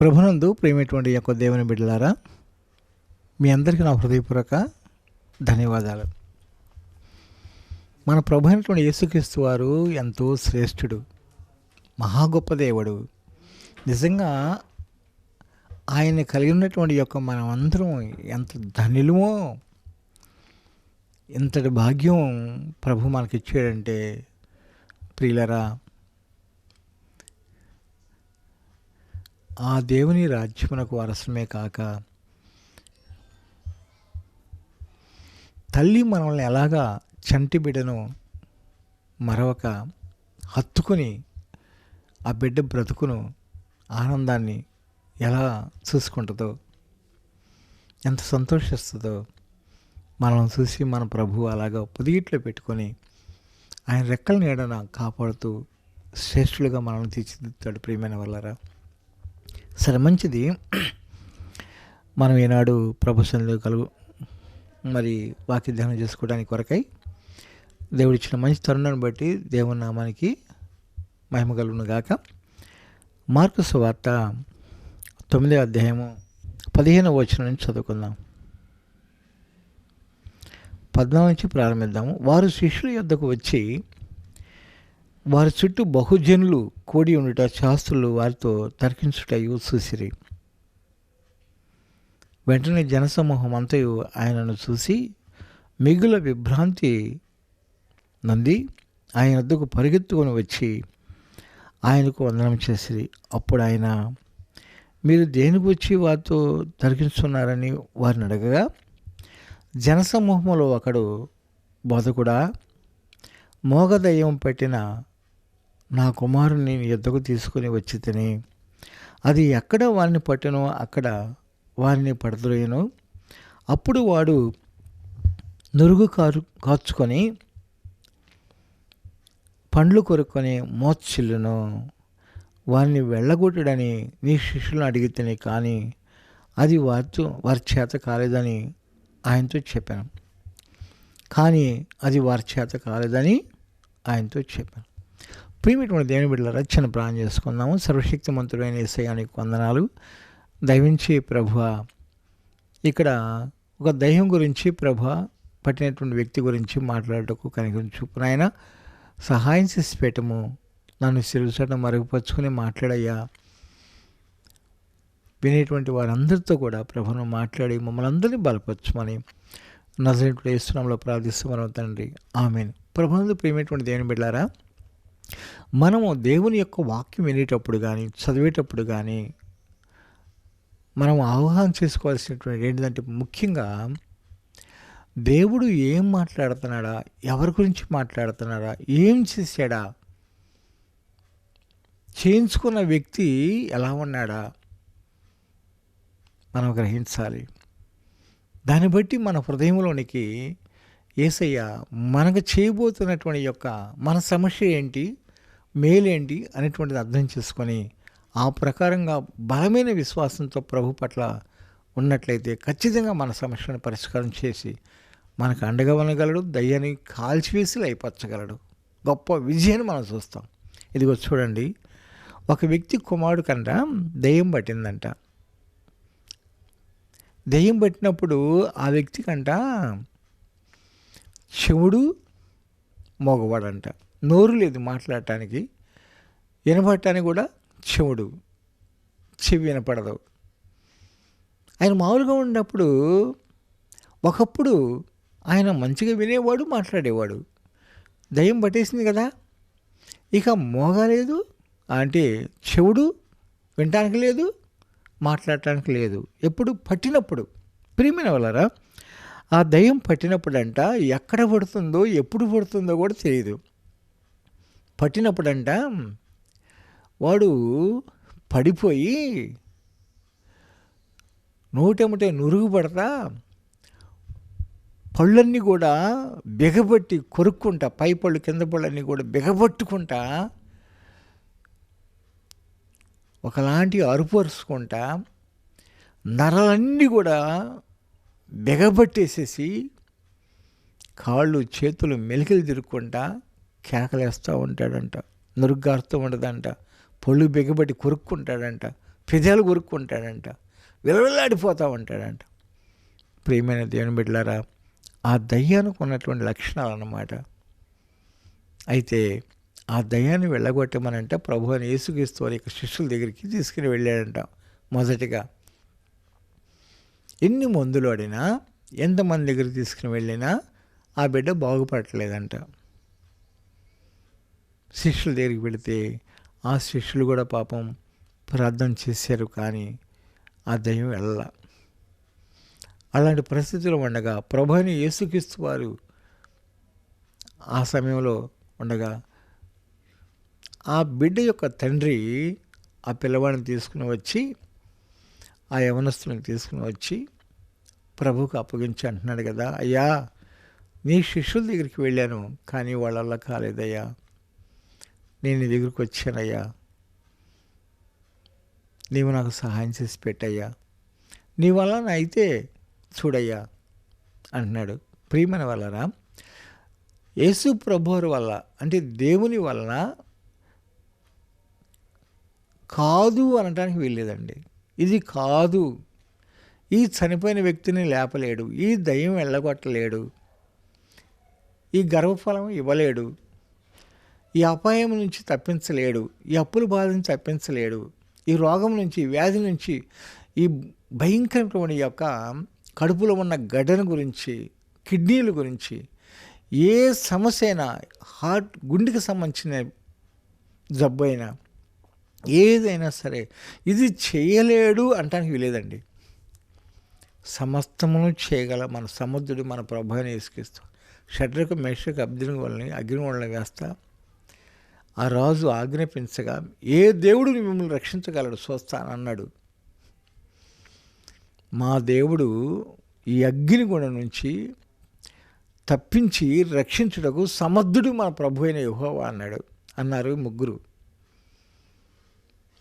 ప్రభునందు ప్రేమటువంటి యొక్క దేవుని బిడ్డలారా, మీ అందరికీ నా హృదయపూర్వక ధన్యవాదాలు. మన ప్రభు అయినటువంటి యేసుక్రీస్తు వారు ఎంతో శ్రేష్ఠుడు, మహా గొప్ప దేవుడు. నిజంగా ఆయన కలిగి ఉన్నటువంటి యొక్క మనం అందరం ఎంత ధన్యులమో, ఇంతటి భాగ్యం ప్రభు మనకిచ్చాడంటే ప్రియులరా, ఆ దేవుని రాజ్యమునకు వారసమే కాక తల్లి మనల్ని ఎలాగా చంటి బిడ్డను మరొక హత్తుకుని ఆ బిడ్డ బ్రతుకును ఆనందాన్ని ఎలా చూసుకుంటుందో, ఎంత సంతోషిస్తుందో మనం చూసి మన ప్రభు అలాగా పొదిగిట్లో పెట్టుకొని ఆయన రెక్కల నీడన కాపాడుతూ శ్రేష్ఠులుగా మనల్ని తీర్చిదిద్దుతాడు. ప్రియమైన వాళ్ళరా, సరే మంచిది. మనం ఈనాడు ప్రభు సన్నిధిలో మరి వాక్య ధ్యానం చేసుకోవడానికి కొరకై దేవుడిచ్చిన మంచి తరుణాన్ని బట్టి దేవుని నామానికి మహిమ కలుగును గాక. మార్కు సువార్త 9వ అధ్యాయము 15వ వచనం నుంచి చదువుకుందాం. 14 నుంచి ప్రారంభిద్దాము. వారు శిష్యుల యొద్దకు వచ్చి వారి చుట్టూ బహుజనులు కూడి ఉండుట, శాస్త్రులు వారితో తర్కించుటయు చూసిరి. వెంటనే జనసమూహం అంతయు ఆయనను చూసి మిగుల విభ్రాంతి నంది ఆయన వద్దకు పరిగెత్తుకొని వచ్చి ఆయనకు వందనం చేసిరి. అప్పుడు ఆయన, మీరు దేనికి వచ్చి వారితో తర్కించున్నారని వారిని అడగగా, జనసమూహంలో ఒకడు, బోధకుడా, మోగదయ్యం పెట్టిన నా కుమారుని నీ యొద్దకు తీసుకుని వచ్చి తిని, అది ఎక్కడ వారిని పట్టినో అక్కడ వారిని పడద్రోయను. అప్పుడు వాడు నురుగు కాచుకొని పండ్లు కొరుక్కొని మోత్సిల్లును. వారిని వెళ్ళగొట్టడని నీ శిష్యులను అడిగి తిని, కానీ అది వారి చేత కాలేదని ఆయనతో చెప్పాను. ప్రియమైనటువంటి దేవుని బిడ్డలారా, చిన్న ప్రార్థన చేసుకుందాము. సర్వశక్తిమంతుడైన యేసయ్యానికి వందనాలు. దయవించి ప్రభువా, ఇక్కడ ఒక దయ్యం గురించి, ప్రభువా పట్టినటువంటి వ్యక్తి గురించి మాట్లాడటకు కనికరించు నాయన, సహాయం చేసి పెట్టము. నన్ను సిరుసట మరుగుపరుచుకుని మాట్లాడయ్యా. వినేటువంటి వారందరితో కూడా ప్రభువును మాట్లాడి మమ్మల్ని అందరినీ బలపరచమని నజరేయుడైన యేసు నామములో ప్రార్థిస్తున్నాము తండ్రి, ఆమేన్. ప్రభువునందు ప్రియమైనటువంటి దేవుని బిడ్డలారా, మనము దేవుని యొక్క వాక్యం వినేటప్పుడు కానీ, చదివేటప్పుడు కానీ మనం అవగాహన చేసుకోవాల్సినటువంటి ఏంటంటే, ముఖ్యంగా దేవుడు ఏం మాట్లాడుతున్నాడా, ఎవరి గురించి మాట్లాడుతున్నాడా, ఏం చేశాడా, చేయించుకున్న వ్యక్తి ఎలా ఉన్నాడా మనం గ్రహించాలి. దాన్ని బట్టి మన హృదయంలోనికి యేసయ్య మనకు చేయబోతున్నటువంటి యొక్క మన సమస్య ఏంటి, మేలేంటి అనేటువంటిది అర్థం చేసుకొని ఆ ప్రకారంగా బలమైన విశ్వాసంతో ప్రభు పట్ల ఉన్నట్లయితే ఖచ్చితంగా మన సమస్యను పరిష్కారం చేసి మనకు అండగా ఉండగలడు. దయ్యాన్ని కాల్చివేసి లయపరచగలడు. గొప్ప విజయాన్ని మనం చూస్తాం. ఇదిగో చూడండి, ఒక వ్యక్తి కుమారుడు కంట దయ్యం పట్టిందంట. దయ్యం పట్టినప్పుడు ఆ వ్యక్తి కంట చెవుడు మోగవాడంట. నోరు లేదు మాట్లాడటానికి, వినపడటానికి కూడా చెవి వినపడదు. ఆయన మామూలుగా ఉన్నప్పుడు ఒకప్పుడు ఆయన మంచిగా వినేవాడు, మాట్లాడేవాడు. దయ్యం పట్టేసింది కదా, ఇక మోగలేదు అంటే చెవుడు వినటానికి లేదు, మాట్లాడటానికి లేదు. ఎప్పుడు పట్టినప్పుడు. ప్రియమైన వాళ్ళారా, ఆ దయ్యం పట్టినప్పుడంట ఎక్కడ పడుతుందో, ఎప్పుడు పడుతుందో కూడా తెలియదు. పట్టినప్పుడంట వాడు పడిపోయి నోటెమటే నురుగు పడతా పళ్ళన్నీ కూడా బిగబట్టి కొరుక్కుంటా, పై పళ్ళు కింద పళ్ళన్నీ కూడా బిగబట్టుకుంటా ఒకలాంటి అరుపు అరుచుకుంటా నరాలన్నీ కూడా బిగబట్టేసేసి కాళ్ళు చేతులు మెలికలు తిరుక్కుంటా కేకలేస్తూ ఉంటాడంట. నురుగ్గారుతూ ఉండదంట. పళ్ళు బిగబట్టి కొరుక్కుంటాడంట. పెదాలు కొరుక్కుంటాడంట, విలవిల్లాడిపోతూ ఉంటాడంట. ప్రియమైన దేవుని బిడ్డలారా, ఆ దయ్యానికి ఉన్నటువంటి లక్షణాలు అన్నమాట. అయితే ఆ దయ్యాన్ని వెళ్ళగొట్టమనంట ప్రభు అని యేసుక్రీస్తు వారి యొక్క శిష్యుల దగ్గరికి తీసుకుని వెళ్ళాడంట. మొదటిగా ఎన్ని మందులు ఆడినా, ఎంతమంది దగ్గరికి తీసుకుని వెళ్ళినా ఆ బిడ్డ బాగుపడట్లేదంట. శిష్యుల దగ్గరికి వెళితే ఆ శిష్యులు కూడా పాపం ప్రార్థన చేశారు, కానీ ఆ దయ్యం వెళ్ళ. అలాంటి పరిస్థితుల్లో ఉండగా ప్రభు అని యేసుక్రీస్తు వారు ఆ సమయంలో ఉండగా ఆ బిడ్డ యొక్క తండ్రి ఆ పిల్లవాడిని తీసుకుని వచ్చి, ఆ యవనస్తుని తీసుకుని వచ్చి ప్రభువుకు అప్పగించి అంటున్నాడు కదా, అయ్యా నీ శిష్యుల దగ్గరికి వెళ్ళాను, కానీ వాళ్ళల్లా కాలేదయ్యా, నేను నీ దగ్గరికి వచ్చానయ్యా, నీవు నాకు సహాయం చేసి పెట్టయ్యా, నీ వలన అయితే చూడయ్యా అంటున్నాడు. ప్రియమైన వలన యేసు ప్రభువారి వల్ల, అంటే దేవుని వలన కాదు అనటానికి వీల్లేదండి. ఇది కాదు, ఈ చనిపోయిన వ్యక్తిని లేపలేడు, ఈ దయ్యం వెళ్ళగొట్టలేడు, ఈ గర్భఫలం ఇవ్వలేడు, ఈ అపాయం నుంచి తప్పించలేడు, ఈ అప్పుల బాధ నుంచి తప్పించలేడు, ఈ రోగం నుంచి, వ్యాధి నుంచి, ఈ భయంకరమైన యొక్క కడుపులో ఉన్న గడ్డను గురించి, కిడ్నీల గురించి, ఏ సమస్య అయినా, హార్ట్ గుండెకి సంబంధించిన జబ్బు అయినా, ఏదైనా సరే ఇది చేయలేడు అంటానికి వీలేదండి. సమస్తమును చేయగల మన సముద్రుడు మన ప్రభువుని యేసుక్రీస్తు. షడ్రకు మేషకు అబ్దుని వాళ్ళని అగ్ని వాళ్ళని వేస్తా ఆ రాజు ఆజ్ఞాపించగా, ఏ దేవుడు మిమ్మల్ని రక్షించగలడు చూస్తానన్నాడు. మా దేవుడు ఈ అగ్నిగుండం నుంచి తప్పించి రక్షించుటకు సమర్థుడు మన ప్రభు అయిన యెహోవా అన్నారు ముగ్గురు.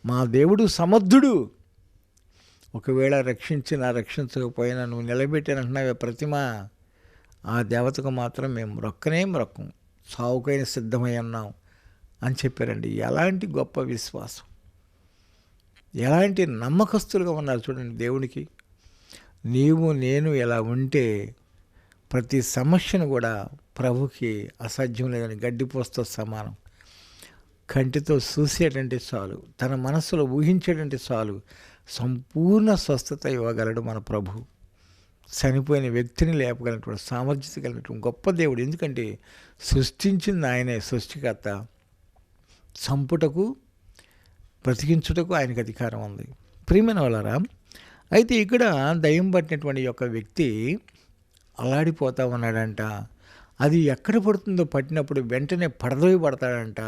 మా దేవుడు సమర్థుడు. ఒకవేళ రక్షించకపోయినా నువ్వు నిలబెట్టానంటున్నావే ప్రతిమ, ఆ దేవతకు మాత్రం మేము మొక్కం, సావుకైనా సిద్ధమై ఉన్నాం అని చెప్పారండి. ఎలాంటి గొప్ప విశ్వాసం, ఎలాంటి నమ్మకస్తులుగా ఉన్నారు చూడండి దేవునికి. నీవు నేను ఎలా ఉంటే ప్రతి సమస్యను కూడా ప్రభుకి అసాధ్యం లేదని గడ్డిపోస్తో సమానం. కంటితో చూసేటంటే చాలు, తన మనస్సులో ఊహించేటంటే చాలు, సంపూర్ణ స్వస్థత ఇవ్వగలడు మన ప్రభు. చనిపోయిన వ్యక్తిని లేపగలిగినటువంటి సామర్థ్యత కలిగినటువంటి గొప్ప దేవుడు. ఎందుకంటే సృష్టించింది ఆయనే, సృష్టికర్త. చంపుటకు బ్రతికించుటకు ఆయనకు అధికారం ఉంది. ప్రియమైన వాళ్ళారా, అయితే ఇక్కడ దయ్యం పట్టినటువంటి యొక్క వ్యక్తి అల్లాడిపోతా ఉన్నాడంట. అది ఎక్కడ పడుతుందో పట్టినప్పుడు వెంటనే పడతాడంట,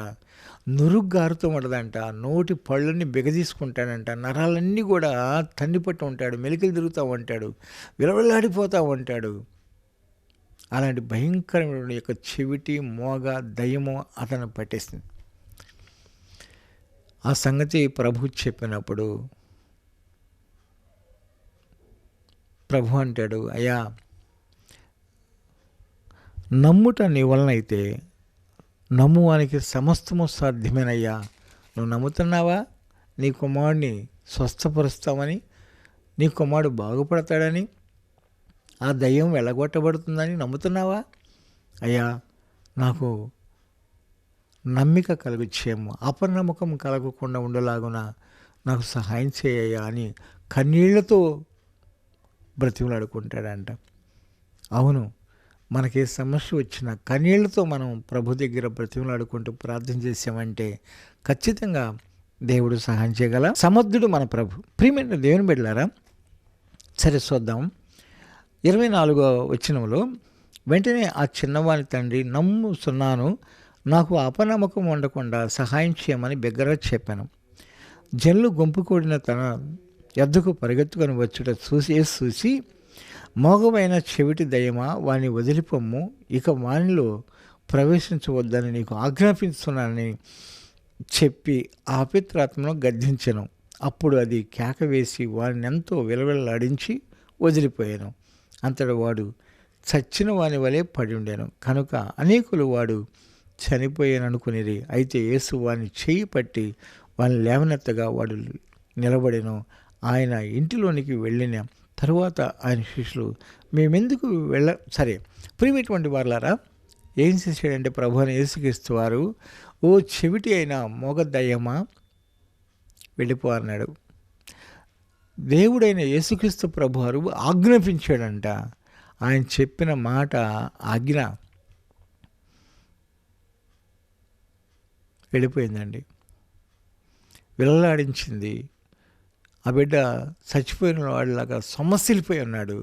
నురుగ్గారుతూ ఉండదంట, నోటి పళ్ళన్నీ బిగదీసుకుంటాడంట, నరాలన్నీ కూడా తన్నిపట్టు ఉంటాడు, మెలికలు తిరుగుతూ ఉంటాడు, విలవిల్లాడిపోతూ ఉంటాడు. అలాంటి భయంకరమైన యొక్క చెవిటి మోగ దయ్యము అతను పట్టేసింది. ఆ సంగతి ప్రభు చెప్పినప్పుడు ప్రభు అంటాడు, అయ్యా నమ్ముట నీ వలన అయితే నమ్మువానికి సమస్తము సాధ్యమేనయ్యా. నువ్వు నమ్ముతున్నావా? నీ కుమారుడిని స్వస్థపరుస్తామని, నీ కుమారుడు బాగుపడతాడని, ఆ దయ్యం వెళ్ళగొట్టబడుతుందని నమ్ముతున్నావా? అయ్యా నాకు నమ్మిక కలుగుచ్చేమో, అపనమ్మకం కలగకుండా ఉండలాగున నాకు సహాయం చేయయ్యా అని కన్నీళ్లతో బ్రతిమలాడుకుంటాడంట. అవును, మనకి సమస్య వచ్చిన కన్నీళ్లతో మనం ప్రభు దగ్గర బ్రతిమలాడుకుంటూ ప్రార్థన చేసామంటే ఖచ్చితంగా దేవుడు సహాయం చేయగల సమర్థుడు మన ప్రభు. ప్రియమైన దేవుని బిడ్డలారా, సరే చూద్దాం. 24వ వచనంలో, వెంటనే ఆ చిన్నవాని తండ్రి నమ్ముతున్నాను, నాకు అపనమ్మకం ఉండకుండా సహాయం చేయమని బిగ్గరగా చెప్పాను. జనులు గుంపు కూడిన తన ఎద్దకు పరిగెత్తుకొని వచ్చుట చూసి, మోగమైన చెవిటి దయ్యమా వాని వదిలిపొమ్ము, ఇక వానిలో ప్రవేశించవద్దని నీకు ఆజ్ఞాపిస్తున్నానని చెప్పి ఆ అపవిత్రాత్మను గద్దించెను. అప్పుడు అది కేక వేసి వారిని ఎంతో విలవిల్లాడించి వదిలిపోయాను. అంతటి వాడు చచ్చిన వాని వలె పడి ఉండెను. కనుక అనేకులు వాడు చనిపోయాననుకునేది. అయితే యేసు వాని చేయి పట్టి వాని లేవనెత్తగా వాడు నిలబడెను. ఆయన ఇంటిలోనికి వెళ్ళిన తరువాత ఆయన శిష్యులు మేమెందుకు సరే ప్రియమైనటువంటి వారలారా, ఏం చేశాడంటే ప్రభు అయిన యేసుక్రీస్తు వారు, ఓ చెవిటి అయిన మోగ దయ్యమా వెళ్ళిపో అన్నాడు. దేవుడైన యేసుక్రీస్తు ప్రభువారు ఆజ్ఞాపించాడంట. ఆయన చెప్పిన మాట ఆజ్ఞ వెళ్ళిపోయిందండి, విలలాడించింది. ఆ బిడ్డ చచ్చిపోయిన వాడిలాగా సొమ్మసిల్లిపోయి ఉన్నాడు.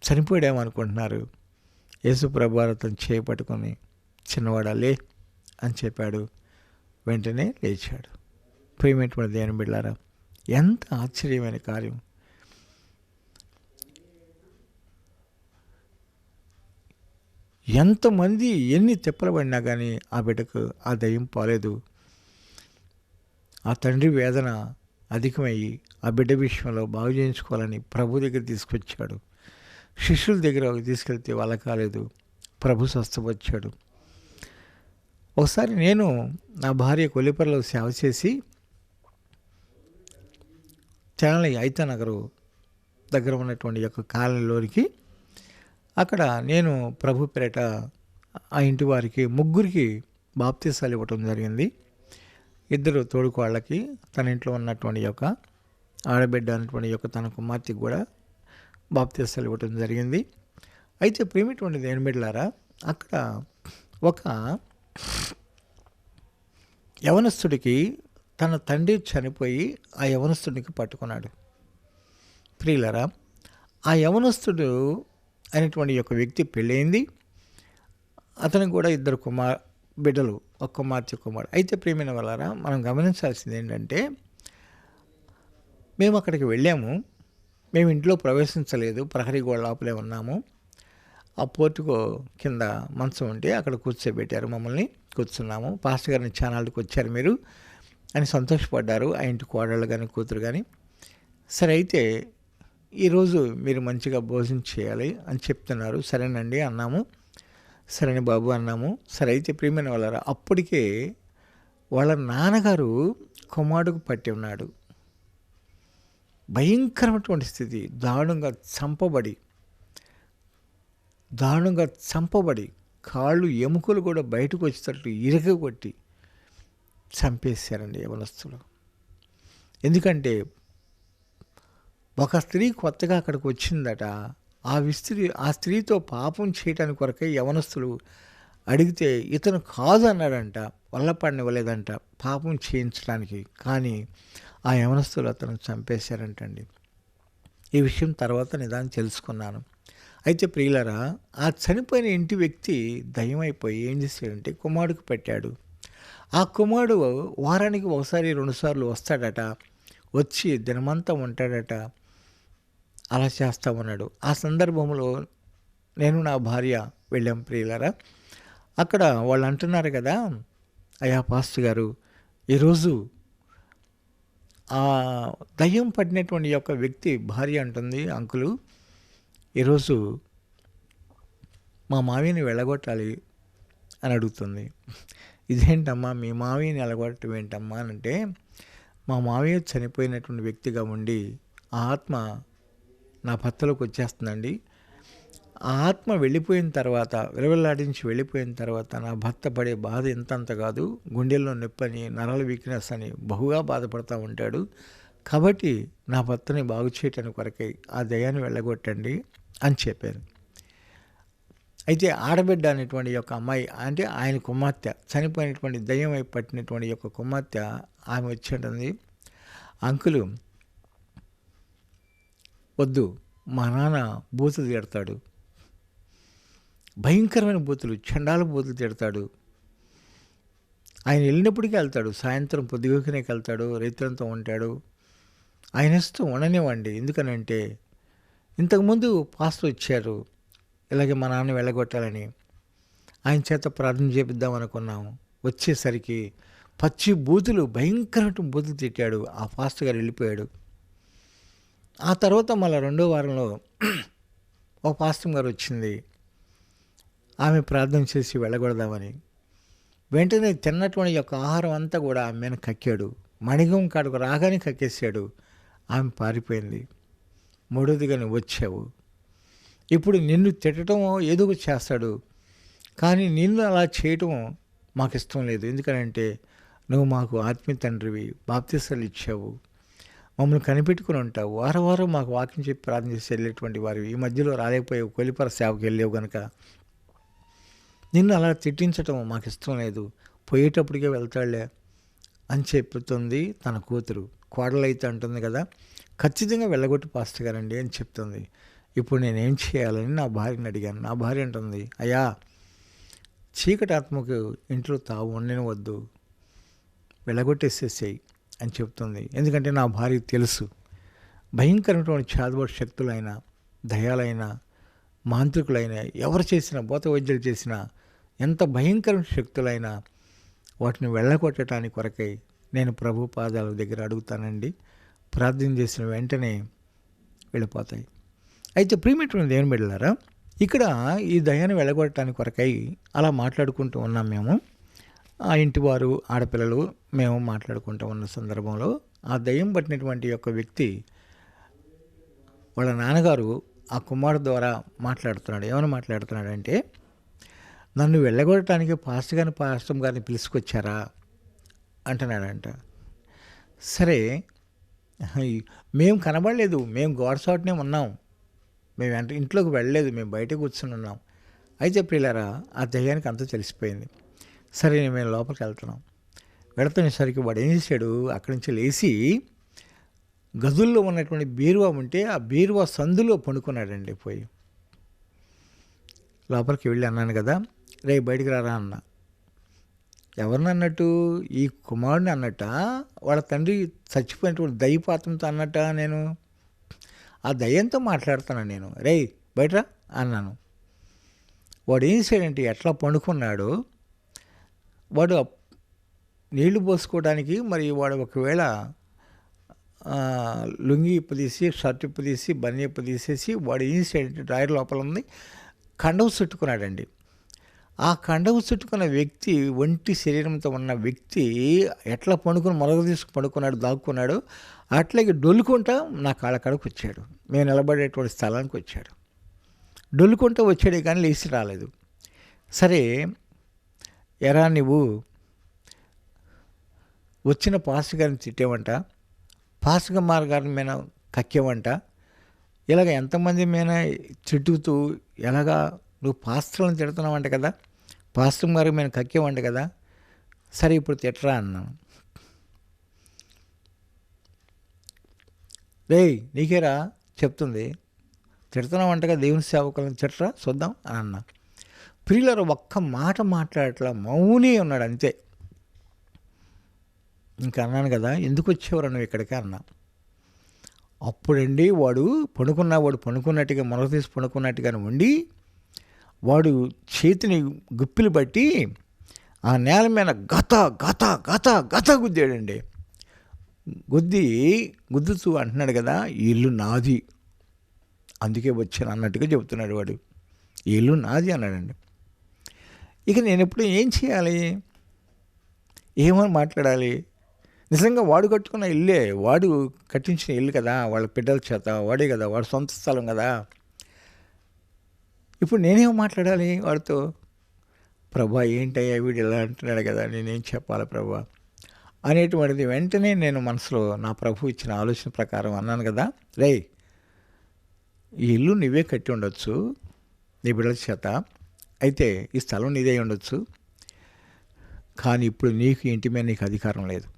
చనిపోయాడేమనుకుంటున్నారు. యేసు ప్రభువారు అతను చేపట్టుకొని చిన్నవాడా లే అని చెప్పాడు. వెంటనే లేచాడు. ప్రియమైనటువంటి దేవుని బిడ్డలారా, ఎంత ఆశ్చర్యమైన కార్యం. ఎంతమంది ఎన్ని తిప్పలు పడినా కానీ ఆ బిడ్డకు ఆ దయ్యం పోలేదు. ఆ తండ్రి వేదన అధికమయ్యి ఆ బిడ్డ విషయంలో బాగు చేయించుకోవాలని ప్రభు దగ్గర తీసుకొచ్చాడు. శిష్యుల దగ్గర తీసుకెళ్తే వాళ్ళ కాలేదు. ప్రభు స్వస్థపరిచాడు. ఒకసారి నేను నా భార్య కొల్లిపరలో సేవ చేసి తెనాలి ఐతానగరు దగ్గర ఉన్నటువంటి యొక్క కాలనీలోనికి, అక్కడ నేను ప్రభు పేరట ఆ ఇంటి వారికి ముగ్గురికి బాప్తీసాలు ఇవ్వటం జరిగింది. 2 తోడుకోళ్ళకి, తన ఇంట్లో ఉన్నటువంటి యొక్క ఆడబిడ్డ అనేటువంటి యొక్క తన కుమార్తెకి కూడా బాప్తీసాలు ఇవ్వటం జరిగింది. అయితే ప్రేమిటువంటి దేవుని బిడ్డలారా, అక్కడ ఒక యవనస్తుడికి తన తండ్రి చనిపోయి ఆ యవనస్తుడికి పట్టుకున్నాడు. ప్రియులరా, ఆ యవనస్తుడు అనేటువంటి యొక్క వ్యక్తి పెళ్ళయింది. అతనికి కూడా 2 బిడ్డలు, ఒక కుమార్తె కుమారుడు. అయితే ప్రియమైన వాళ్ళారా, మనం గమనించాల్సింది ఏంటంటే, మేము అక్కడికి వెళ్ళాము. మేము ఇంట్లో ప్రవేశించలేదు, ప్రహరీ గోడ లోపలే ఉన్నాము. ఆ పోర్టుకో కింద మంచం ఉంటే అక్కడ కూర్చోబెట్టారు మమ్మల్ని. కూర్చున్నాము. పాస్టర్ గారిని ఛానల్కి వచ్చారు మీరు అని సంతోషపడ్డారు ఆ ఇంటి కోడళ్ళు కానీ కూతురు కానీ. సరే, అయితే ఈరోజు మీరు మంచిగా భోజనం చేయాలి అని చెప్తున్నారు. సరేనండి అన్నాము. సరేని బాబు అన్నాము. సరే, అయితే ప్రియమైన వాళ్ళారా, అప్పటికే వాళ్ళ నాన్నగారు కుమారుడుకు పట్టి ఉన్నాడు. భయంకరమైనటువంటి స్థితి. దారుణంగా చంపబడి కాళ్ళు ఎముకలు కూడా బయటకు వచ్చేటట్లు ఇరగొట్టి చంపేశారండి యవనస్తులు. ఎందుకంటే ఒక స్త్రీ కొత్తగా అక్కడికి వచ్చిందట. ఆ స్త్రీతో పాపం చేయటానికి కొరకై యవనస్తులు అడిగితే ఇతను కాదు అన్నాడంట. వల్లపడనివ్వలేదంట పాపం చేయించడానికి. కానీ ఆ యవనస్తులు అతను చంపేశారంటండి. ఈ విషయం తర్వాత నిదానం తెలుసుకున్నాను. అయితే ప్రియులరా, ఆ చనిపోయిన ఇంటి వ్యక్తి దయ్యమైపోయి ఏం చేశాడంటే కుమారుడికి పెట్టాడు. ఆ కుమారుడు వారానికి 1-2 సార్లు వస్తాడట. వచ్చి దినమంతా ఉంటాడట. అలా చేస్తా ఉన్నాడు. ఆ సందర్భంలో నేను నా భార్య వెళ్ళాం ప్రియులరా. అక్కడ వాళ్ళు అంటున్నారు కదా, అయ్యా పాస్టర్ గారు, ఈరోజు ఆ దయ్యం పడినటువంటి యొక్క వ్యక్తి భార్య అంటుంది, అంకులు ఈరోజు మా మావిని వెళ్ళగొట్టాలి అని అడుగుతుంది. ఇదేంటమ్మా మీ మావిని వెళ్ళగొట్టడం ఏంటమ్మా అని అంటే, మా మావయ్య చనిపోయినటువంటి వ్యక్తిగా ఉండి ఆ ఆత్మ నా భర్తలోకి వచ్చేస్తుందండి. ఆ ఆత్మ వెళ్ళిపోయిన తర్వాత, విలవిల్లాడించి వెళ్ళిపోయిన తర్వాత నా భర్త పడే బాధ ఎంతంత కాదు. గుండెల్లో నొప్పని, నరాల వీక్నెస్ అని బహుగా బాధపడుతూ ఉంటాడు. కాబట్టి నా భర్తని బాగు చేయటానికి కొరకై ఆ దయ్యాన్ని వెళ్ళగొట్టండి అని చెప్పాను. అయితే ఆడబిడ్డ అనేటువంటి యొక్క అమ్మాయి, అంటే ఆయన కుమార్తె, చనిపోయినటువంటి దయ్యం అయి పట్టినటువంటి యొక్క కుమార్తె, ఆమె వచ్చేటంది, అంకులు వద్దు, మా నాన్న బూతులు తిడతాడు, భయంకరమైన బూతులు, చండాల బూతులు తిడతాడు. ఆయన వెళ్ళినప్పటికీ వెళ్తాడు, సాయంత్రం పొద్దుగూకనేకి వెళ్తాడు, రైతులంతా ఉంటాడు. ఆయన ఇష్టం ఉండనివ్వండి. ఎందుకనంటే ఇంతకుముందు పాస్టర్ వచ్చారు ఇలాగే మా నాన్న వెళ్ళగొట్టాలని. ఆయన చేత ప్రార్థన చేపిద్దాం అనుకున్నాము. వచ్చేసరికి పచ్చి బూతులు, భయంకరమైన బూతులు తిట్టాడు. ఆ పాస్టర్ గారు వెళ్ళిపోయాడు. ఆ తర్వాత మళ్ళీ 2వ వారంలో ఒక పాస్టర్ గారు వచ్చింది. ఆమె ప్రార్థన చేసి వెళ్ళగొడదామని వెంటనే తిన్నటువంటి యొక్క ఆహారం అంతా కూడా ఆమె మీద కక్కాడు. మణిగం కాడకు రాగానే కక్కేసాడు. ఆమె పారిపోయింది. మూడోదిగా నువ్వు వచ్చావు, ఇప్పుడు నిన్ను తిట్టడం ఏదో ఒకటి చేస్తాడు, కానీ నిన్ను అలా చేయటం మాకు ఇష్టం లేదు. ఎందుకంటే నువ్వు మాకు ఆత్మీయ తండ్రివి, బాప్తిసాలు ఇచ్చావు, మమ్మల్ని కనిపెట్టుకుని ఉంటావు, వారం వారం మాకు వాక్యం చెప్పి ప్రార్థన చేసి వెళ్ళేటువంటి వారివి. ఈ మధ్యలో రాలేకపోయావు, కొలిపర సేవకు వెళ్ళావు కనుక నిన్ను అలా తిట్టించటం మాకు ఇష్టం లేదు, పోయేటప్పటికే వెళ్తాడులే అని చెప్తుంది తన కూతురు. కోడలైతే అంటుంది కదా, ఖచ్చితంగా వెళ్ళగొట్టి పాస్టర్ గారండి అని చెప్తుంది. ఇప్పుడు నేనేం చేయాలని నా భార్యని అడిగాను. నా భార్య అంటుంది, అయ్యా చీకటి ఆత్మకు ఇంట్లో తావు ఉండనివద్దు, వెళ్ళగొట్టేసేసేయి అని చెప్తుంది. ఎందుకంటే నా భార్యకు తెలుసు, భయంకరమైనటువంటి చేతబడి శక్తులైన, దయాలైన, మాంత్రికులైన, ఎవరు చేసినా, భూత వైద్యులు చేసినా, ఎంత భయంకరమైన శక్తులైనా వాటిని వెళ్ళగొట్టడానికి కొరకై నేను ప్రభు పాదాల దగ్గర అడుగుతానండి, ప్రార్థన చేసిన వెంటనే వెళ్ళిపోతాయి. అయితే ప్రియమైనటువంటి దేవుని బిడ్డలారా, ఇక్కడ ఈ దయ్యాన్ని వెళ్ళగొట్టడానికి కొరకై అలా మాట్లాడుకుంటూ ఉన్నాం మేము, ఆ ఇంటి వారు, ఆడపిల్లలు, మేము మాట్లాడుకుంటూ ఉన్న సందర్భంలో ఆ దయ్యం పట్టినటువంటి యొక్క వ్యక్తి వాళ్ళ నాన్నగారు ఆ కుమారుడు ద్వారా మాట్లాడుతున్నాడు. ఏమైనా మాట్లాడుతున్నాడంటే, నన్ను వెళ్ళగొట్టడానికి పాస్టర్ గారిని పిలుచుకొచ్చారా అంటున్నాడంట. సరే, మేము కనబడలేదు, మేము గోడసాటునే ఉన్నాం, మేము ఇంట్లోకి వెళ్ళలేదు, మేము బయట కూర్చుని ఉన్నాం. అయితే ప్రియులారా, ఆ దయ్యానికి అంతా తెలిసిపోయింది. సరే మేము లోపలికి వెళుతునేసరికి వాడు ఏం చేశాడు, అక్కడి నుంచి లేచి గదుల్లో ఉన్నటువంటి బీరువా ఉంటే ఆ బీరువా సందులో పడుకున్నాడండి. పోయి లోపలికి వెళ్ళి అన్నాను కదా, రే బయటికి రారా అన్న. ఎవరిని అన్నట్టు? ఈ కుమారుడిని అన్నట్ట, వాళ్ళ తండ్రి చచ్చిపోయినటువంటి దయ్యపాత్రంతో అన్నట్ట. నేను ఆ దయ్యంతో మాట్లాడుతున్నాను నేను. రే బయటరా అన్నాను. వాడు ఏం చేశాడంటే, ఎట్లా పండుకున్నాడు, వాడు నీళ్లు పోసుకోవడానికి, మరి వాడు ఒకవేళ లుంగి ఇప్పదీసి, షర్ట్ ఇప్పదీసి, బన్నీ ఇప్పదీసేసి వాడు ఏం చేశాడంటే, డ్రాయర్ లోపల ఉంది, కండవు చుట్టుకున్నాడండి. ఆ కండవు చుట్టుకున్న వ్యక్తి, ఒంటి శరీరంతో ఉన్న వ్యక్తి ఎట్లా పండుకుని మొలగ తీసుకు పడుకున్నాడు, దాక్కున్నాడు, అట్లాగే డొల్లుకుంటా నా కాళ్ళ కాడకు వచ్చాడు. మేము నిలబడేటువంటి స్థలానికి వచ్చాడు. డొల్లుకుంటూ వచ్చాడే కానీ లేచి రాలేదు. సరే, ఎరా నువ్వు వచ్చిన పాస్టర్ గారిని తిట్టేవంట, పాస్టర్ గారి మీద కక్కేవంట, ఇలాగ ఎంతమంది మీద తిట్టుతూ ఎలాగా నువ్వు పాస్టర్లను తిడుతున్నావంట కదా, పాస్టర్ గారి మీద కక్కేవంట కదా, సరే ఇప్పుడు తిట్టరా అన్నాను. రేయ్ నీకేరా చెప్తుంది, తిడుతున్నావంటగా దేవుని సేవకులను తిట్టరా చూద్దాం అని అన్నా. ప్రియులారా, ఒక్క మాట మాట్లాడట్లా, మౌని ఉన్నాడు అంతే. ఇంకా అన్నాను కదా, ఎందుకు వచ్చేవారు నువ్వు ఇక్కడికి అన్నా. అప్పుడండి వాడు పడుకున్నట్టుగా మొలక తీసి పడుకున్నట్టుగానే ఉండి, వాడు చేతిని గుప్పిలు బట్టి ఆ నేల మీద గత గత గత గత గుద్దాడండి. గుద్దుతూ అంటున్నాడు కదా, ఈ ఇల్లు నాది, అందుకే వచ్చాను అన్నట్టుగా చెబుతున్నాడు వాడు. ఈ ఇల్లు నాది అన్నాడండి. ఇక నేను ఎప్పుడు ఏం చేయాలి, ఏమని మాట్లాడాలి? నిజంగా వాడు కట్టుకున్న ఇల్లే, వాడు కట్టించిన ఇల్లు కదా, వాళ్ళ బిడ్డల చేత, వాడే కదా, వాడు సొంత స్థలం కదా. ఇప్పుడు నేనేం మాట్లాడాలి వాడితో? ప్రభా ఏంటయ్యా వీడు ఇలా అంటున్నాడు కదా, నేనేం చెప్పాలి ప్రభా అనేటువంటిది వెంటనే నేను మనసులో నా ప్రభు ఇచ్చిన ఆలోచన ప్రకారం అన్నాను కదా, రే ఈ ఇల్లు నువ్వే కట్టి ఉండొచ్చు నీ బిడ్డల చేత, అయితే ఈ స్థలం నీదే ఉండొచ్చు, కానీ ఇప్పుడు నీకు ఇంటి మీద నీకు అధికారం లేదు,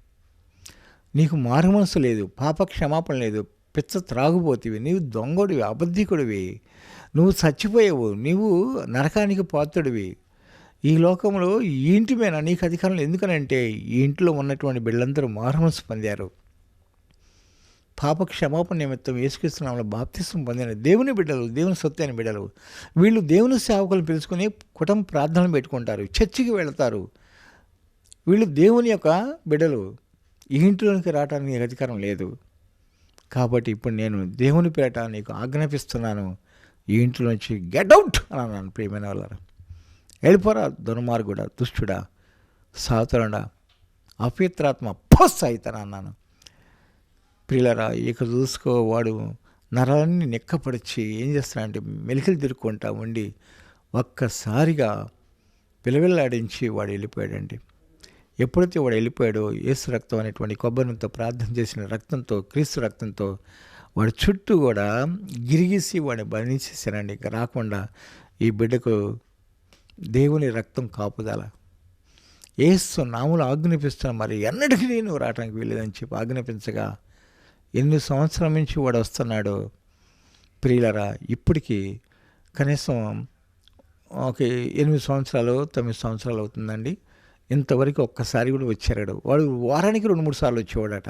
నీకు మారు మనసు లేదు, పాప క్షమాపణ లేదు, పిచ్చ త్రాగుబోతివి, నీవు దొంగడివి, అబద్ధికుడివి, నువ్వు చచ్చిపోయావు, నీవు నరకానికి పాత్రుడివి, ఈ లోకంలో ఈ ఇంటి మీద నీకు అధికారం ఎందుకనంటే ఈ ఇంట్లో ఉన్నటువంటి బిడ్డలందరూ మారు మనసు పొందారు, పాప క్షమాపణ నిమిత్తం యేసుక్రీస్తు నామములో బాప్తిసం పొందిన దేవుని బిడ్డలు, దేవుని సొత్తు అయిన బిడ్డలు. వీళ్ళు దేవుని సేవకులను పిలుచుకొని కుటుంబ ప్రార్థనలు పెట్టుకుంటారు, చర్చికి వెళతారు. వీళ్ళు దేవుని యొక్క బిడ్డలు. ఈ ఇంట్లోనికి రావడానికి నీకు అధికారం లేదు. కాబట్టి ఇప్పుడు నేను దేవుని పేరట నీకు ఆజ్ఞాపిస్తున్నాను, ఈ ఇంట్లో నుంచి గెట్ అవుట్ అని అన్నాను. ప్రియమైన వాళ్ళారా, వెళ్ళిపోరా దుర్మార్గుడా, దుష్టుడా, సాతులండా అపవిత్రాత్మ పస్ అవుతాను అన్నాను. ప్రియులరా, ఇక చూసుకో, వాడు నరాలన్నీ నిక్కపడిచి ఏం చేస్తాడంటే మెలికలు తిరుక్కుంటా ఉండి ఒక్కసారిగా పిలవిల్లాడించి వాడు వెళ్ళిపోయాడండి. ఎప్పుడైతే వాడు వెళ్ళిపోయాడో యేసు రక్తం అనేటువంటి కొబ్బరితో ప్రార్థన చేసిన రక్తంతో, క్రీస్తు రక్తంతో వాడి చుట్టూ కూడా గిరిగీసి వాడిని బంధించేసానండి. ఇక రాకుండా ఈ బిడ్డకు దేవుని రక్తం కాపుదల యేసు నామములో ఆజ్ఞాపిస్తున్నా, మరి ఎన్నటికీ నువ్వు రావడానికి వీలేదని చెప్పి ఆజ్ఞాపించగా 8 సంవత్సరాల నుంచి వాడు వస్తున్నాడు. ప్రియులరా, ఇప్పటికీ కనీసం ఒక 8 సంవత్సరాలు 9 సంవత్సరాలు అవుతుందండి. ఇంతవరకు ఒక్కసారి కూడా వచ్చాడు. వాడు వారానికి 2-3 సార్లు వచ్చేవాడట.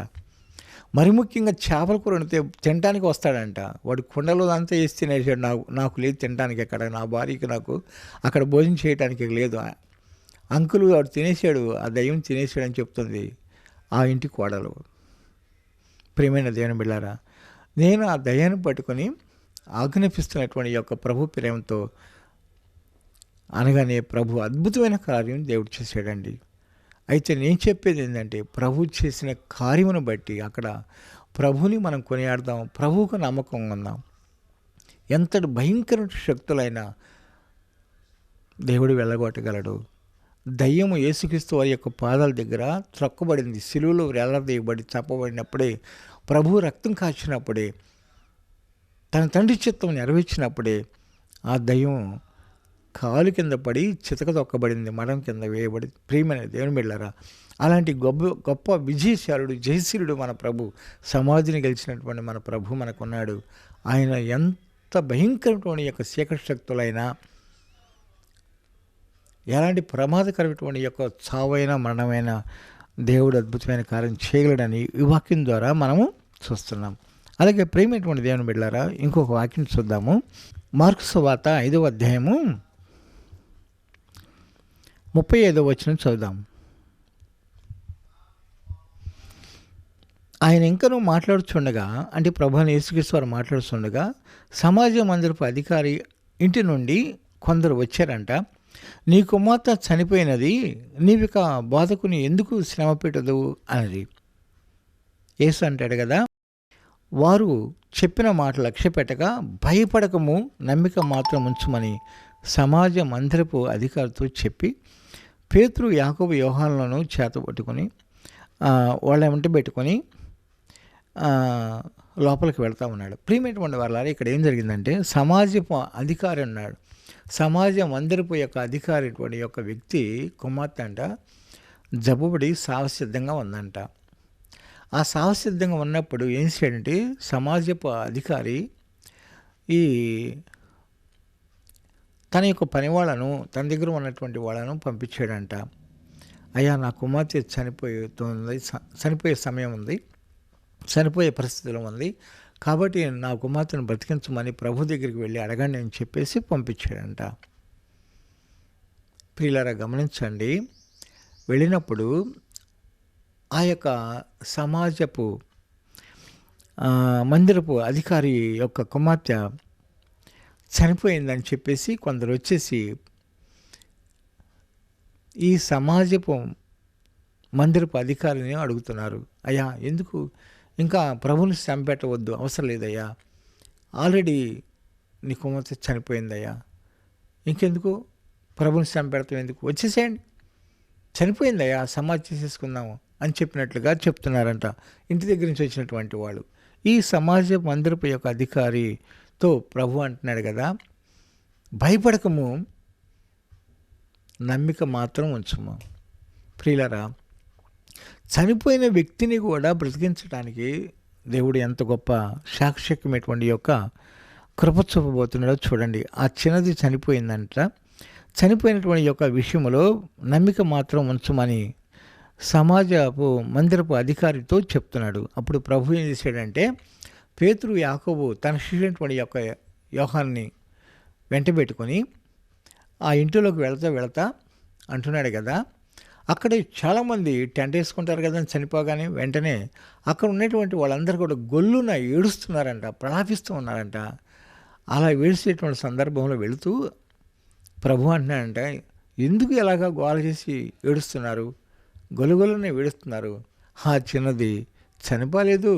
మరి ముఖ్యంగా చేపల కూర వండితే తినడానికి వస్తాడంట. వాడు కుండలో అంతా వేసి తినేసాడు. నాకు లేదు తినడానికి, అక్కడ నా భార్యకి నాకు అక్కడ భోజనం చేయడానికి లేదు. అంకులు వాడు తినేసాడు, ఆ దయ్యం తినేసాడు అని చెప్తుంది ఆ ఇంటి కోడలు. ప్రియమైన దేవుని బిడ్డలారా, నేను ఆ దయ్యాన్ని పట్టుకొని ఆజ్ఞాపిస్తున్నటువంటి యొక్క ప్రభు ప్రేమతో అనగానే ప్రభు అద్భుతమైన కార్యం దేవుడు చేశాడండి. అయితే నేను చెప్పేది ఏంటంటే, ప్రభు చేసిన కార్యమును బట్టి అక్కడ ప్రభుని మనం కొనియాడదాం, ప్రభువుకు నమ్మకం ఉందాం. ఎంతటి భయంకర శక్తులైనా దేవుడు వెళ్ళగొట్టగలడు. దయ్యము యేసుక్రీస్తు వారి యొక్క పాదాల దగ్గర త్రొక్కబడింది, సిలువలో వేలాడదీయబడి చంపబడినప్పుడే, ప్రభు రక్తం కాచినప్పుడే, తన తండ్రి చిత్తం నెరవేర్చినప్పుడే ఆ దయ్యం కాలు కింద పడి చితక తొక్కబడింది, మడం కింద వేయబడి. ప్రియమైన దేవుని బిడ్డలారా, అలాంటి గొప్ప విజయశాలుడు, జయశీలుడు మన ప్రభు, సమాధిని గెలిచినటువంటి మన ప్రభు మనకున్నాడు. ఆయన ఎంత భయంకరమైన యొక్క చీకటి శక్తులైనా, ఎలాంటి ప్రమాదకరమైనటువంటి యొక్క చావైన మరణమైన దేవుడు అద్భుతమైన కార్యం చేయగలడని ఈ వాక్యం ద్వారా మనము చూస్తున్నాం. అలాగే ప్రియమైనటువంటి దేవుని బిడ్డలారా, ఇంకొక వాక్యం చూద్దాము. మార్కు సువార్త 5వ అధ్యాయము 35వ వచనం చదువుదాం. ఆయన ఇంకనూ మాట్లాడుచుండగా, అంటే ప్రభువుని యేసుక్రీస్తు వారు మాట్లాడుతుండగా, సమాజ మందిరపు అధికారి ఇంటి నుండి కొందరు వచ్చారంట. నీ కుమార్తె చనిపోయినది, నీవిక బాధకుని ఎందుకు శ్రమ పెట్టదు అన్నది. యేసు అంటాడు కదా, వారు చెప్పిన మాట లక్ష్య పెట్టగా, భయపడకము, నమ్మిక మాత్రం ఉంచుమని సమాజ మందిరపు అధికారితో చెప్పి, పేతురు, యాకోబు, యోహానులను చేతపట్టుకొని వాళ్ళ వెంట పెట్టుకొని లోపలికి వెళ్తూ ఉన్నాడు. ప్రియమైనటువంటి వాళ్ళ ఇక్కడ ఏం జరిగిందంటే, సమాజపు అధికారి ఉన్నాడు. సమాజ మందిరపు యొక్క అధికారి యొక్క వ్యక్తి కుమార్తె అంట జబ్బుపడి సావసిద్ధంగా ఉందంట. ఆ సావసిద్ధంగా ఉన్నప్పుడు ఏం చేయాలంటే, సమాజపు అధికారి ఈ తన యొక్క పని తన దగ్గర ఉన్నటువంటి వాళ్ళను పంపించాడంట. అయ్యా, నా కుమార్తె చనిపోయే సమయం ఉంది, చనిపోయే పరిస్థితిలో ఉంది, కాబట్టి నా కుమార్తెను బ్రతికించమని ప్రభు దగ్గరికి వెళ్ళి అడగండి అని చెప్పేసి పంపించాడంట. ప్రియులారా, గమనించండి, వెళ్ళినప్పుడు ఆ యొక్క సమాజపు మందిరపు అధికారి యొక్క కుమార్తె చనిపోయిందని చెప్పేసి కొందరు వచ్చేసి ఈ సమాజపు మందిరపు అధికారిని అడుగుతున్నారు. అయ్యా, ఎందుకు ఇంకా ప్రభుని చంపెట్టవద్దు, అవసరం లేదయ్యా, ఆల్రెడీ నీ కుమార్తె చనిపోయిందయ్యా, ఇంకెందుకు ప్రభుని చంపెడతాం, ఎందుకు, వచ్చేసేయండి, చనిపోయిందయ్యా, సమాధి చేసేసుకుందాము అని చెప్పినట్లుగా చెప్తున్నారంట ఇంటి దగ్గర నుంచి వచ్చినటువంటి వాళ్ళు. ఈ సమాజ మందిరపు యొక్క అధికారితో ప్రభు అంటున్నాడు కదా, భయపడకము, నమ్మిక మాత్రం ఉంచము. ప్రియులారా, చనిపోయిన వ్యక్తిని కూడా బ్రతికించడానికి దేవుడు ఎంత గొప్ప సాక్షికమైనటువంటి యొక్క కృప చూపబోతున్నాడో చూడండి. ఆ చిన్నది చనిపోయిందంట. చనిపోయినటువంటి యొక్క విషయంలో నమ్మిక మాత్రం ఉంచమని సమాజపు మందిరపు అధికారితో చెప్తున్నాడు. అప్పుడు ప్రభు ఏం చేశాడంటే, పేతురు, యాకోబు తన శిష్యుడైనటువంటి యొక్క యోహాన్ని వెంట పెట్టుకొని ఆ ఇంటిలోకి వెళతా అంటున్నాడు కదా. అక్కడ చాలామంది టెంట్ వేసుకుంటారు కదా చనిపోగానే, వెంటనే అక్కడ ఉన్నటువంటి వాళ్ళందరూ కూడా గొల్లున ఏడుస్తున్నారంట, ప్రలాపిస్తూ ఉన్నారంట. అలా ఏడ్చేటువంటి సందర్భంలో వెళుతూ ప్రభు అంటున్నాడంట, ఎందుకు ఎలాగా గోల చేసి ఏడుస్తున్నారు, గొలుగొలని ఏడుస్తున్నారు, ఆ చిన్నది చనిపోలేదు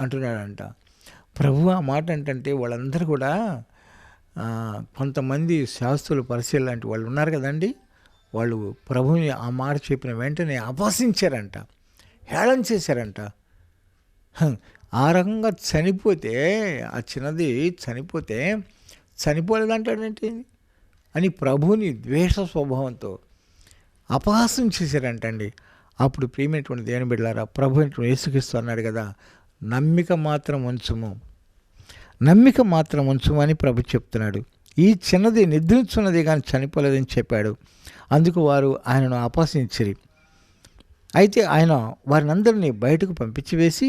అంటున్నాడంట. ప్రభు ఆ మాట అంటే వాళ్ళందరూ కూడా కొంతమంది శాస్త్రులు, పరిశీలన లాంటి వాళ్ళు ఉన్నారు కదండి, వాళ్ళు ప్రభుని ఆ మాట చెప్పిన వెంటనే అపహసించారంట, హేళన చేశారంట. ఆ రకంగా చనిపోతే, ఆ చిన్నది చనిపోతే చనిపోలేదంటాడేంటి అని ప్రభుని ద్వేష స్వభావంతో అపహాసం చేశారంటండి. అప్పుడు ప్రియమైనటువంటి దేవుని బిడ్డలారా, ప్రభు యేసుక్రీస్తు అన్నాడు కదా, నమ్మిక మాత్రం ఉంచుము, నమ్మిక మాత్రం ఉంచుము అని ప్రభు చెప్తున్నాడు. ఈ చిన్నది నిద్రించున్నది కానీ చనిపోలేదని చెప్పాడు. అందుకు వారు ఆయనను అపహసించిరి. అయితే ఆయన వారిని అందరినీ బయటకు పంపించి వేసి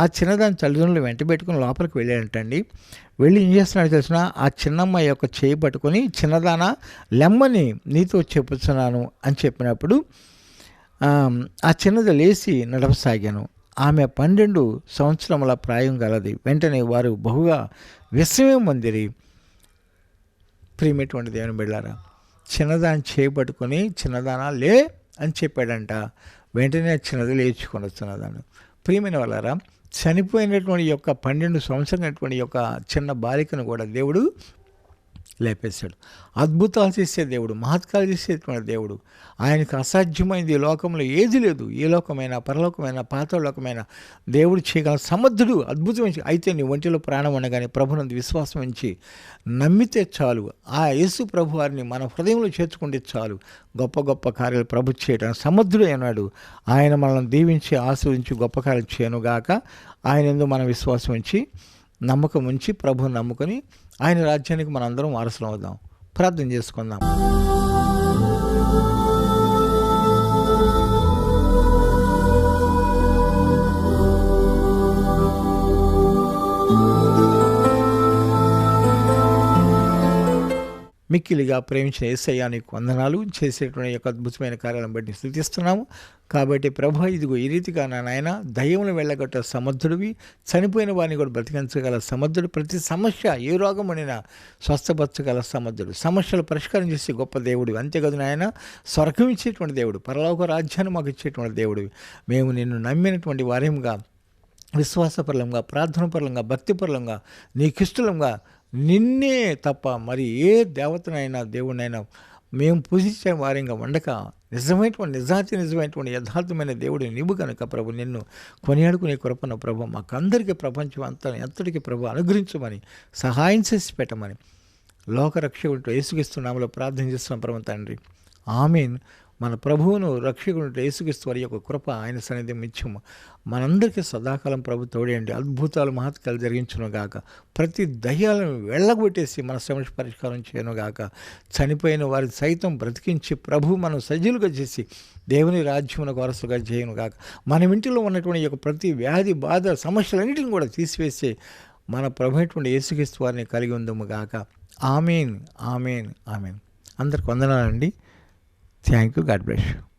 ఆ చిన్నదాని తల్లిదండ్రులు వెంట పెట్టుకుని లోపలికి వెళ్ళాడంటండి. వెళ్ళి ఏం చేస్తున్నాడు తెలిసిన, ఆ చిన్నమ్మాయి యొక్క చేయి పట్టుకొని, చిన్నదానా లెమ్మని నీతో చెప్పుతున్నాను అని చెప్పినప్పుడు ఆ చిన్నది లేచి నడవసాగాను. ఆమె 12 సంవత్సరముల ప్రాయం గలది. వెంటనే వారు బహుగా విస్మయం పొందిరి. ప్రియమైనటువంటి దేవుని బిడ్డలారా, చిన్నదాన్ని చేపట్టుకొని, చిన్నదానా లే అని చెప్పాడంట. వెంటనే చిన్నది లేచుకొని వస్తున్నదాన్ని. ప్రియమైన వాళ్ళారా, చనిపోయినటువంటి యొక్క 12 సంవత్సరాలైనటువంటి యొక్క చిన్న బాలికను కూడా దేవుడు లేపేశాడు. అద్భుతాలు చేసే దేవుడు, మహత్కాలు చేసేటువంటి దేవుడు. ఆయనకు అసాధ్యమైంది ఈ లోకంలో ఏది లేదు. ఏ లోకమైనా, పరలోకమైనా, పాతాళలోకమైనా దేవుడు చేయగల సమర్థుడు, అద్భుతమైన. అయితే నీ ఒంటిలో ప్రాణం ఉండగానే ప్రభునందు విశ్వాసం ఉంచి నమ్మితే చాలు, ఆ యేసు ప్రభు వారిని మన హృదయంలో చేర్చుకుంటే చాలు, గొప్ప గొప్ప కార్యాలు ప్రభు చేయడానికి సమర్థుడు అన్నాడు. ఆయన మనల్ని దీవించి ఆశీర్వదించి గొప్ప కార్యాలు చేయనుగాక. ఆయన యందు మన విశ్వాసం ఉంచి, నమ్మకం ఉంచి, ప్రభుని నమ్ముకొని ఆయన రాజ్యానికి మనందరం వారసులం అవుదాం. ప్రార్థన చేసుకుందాం. మిక్కిలిగా ప్రేమించిన యేసయ్యా నీకు వందనాలు. చేసేటువంటి యొక్క అద్భుతమైన కార్యాలను బట్టి స్తుతిస్తున్నాము. కాబట్టి ప్రభు, ఇదిగో ఈ రీతిగా నా నాయన దయ్యములను వెళ్ళగొట్ట సమర్థుడివి, చనిపోయిన వారిని కూడా బ్రతికించగల సమర్థుడు, ప్రతి సమస్య ఏ రోగం ఉండినా స్వస్థపరచగల సమర్థుడు, సమస్యలు పరిష్కారం చేసే గొప్ప దేవుడు. అంతేకాదు నాయన, స్వర్గం ఇచ్చేటువంటి దేవుడు, పరలోక రాజ్యాన్ని మాకు ఇచ్చేటువంటి దేవుడివి. మేము నిన్ను నమ్మినటువంటి వారేముగా, విశ్వాసపరంగా, ప్రార్థనాపరంగా, భక్తిపరంగా, నీకిష్టలంగా నిన్నే తప్ప మరి ఏ దేవతనైనా దేవుడినైనా మేము పూజించే వారంగా ఉండక, నిజమైనటువంటి యథార్థమైన దేవుడు నీవు కనుక ప్రభు, నిన్ను కొనియాడుకునే కృపను ప్రభు మాకందరికీ ప్రపంచం అంతా ఎంతటికి ప్రభు అనుగ్రహించమని, సహాయం చేసి పెట్టమని లోకరక్షకుడు యేసుక్రీస్తు నామములో ప్రార్థన చేస్తున్నాం ప్రభు తండ్రి. ఆమేన్. మన ప్రభువును రక్షకుడు యేసుక్రీస్తు వారి యొక్క కృప, ఆయన సన్నిధి మిత్యము మనందరికీ సదాకాలం ప్రభు తోడేయండి. అద్భుతాలు, మహత్కాలు జరిగించునుగాక. ప్రతి దయ్యాలను వెళ్ళగొట్టేసి మన సమస్య పరిష్కారం చేయనుగాక. చనిపోయిన వారి సైతం బ్రతికించి ప్రభు మనం సజీలుగా చేసి దేవుని రాజ్యమునకు వారసుగా చేయనుగాక. మన ఇంటిలో ఉన్నటువంటి యొక్క ప్రతి వ్యాధి, బాధ, సమస్యలన్నింటిని కూడా తీసివేసి మన ప్రభు అయినటువంటి యేసుక్రీస్తు వారిని కలిగి ఉందముగాక. ఆమేన్, ఆమేన్, ఆమేన్. అందరికి వందనాలండి. Thank you. God bless you.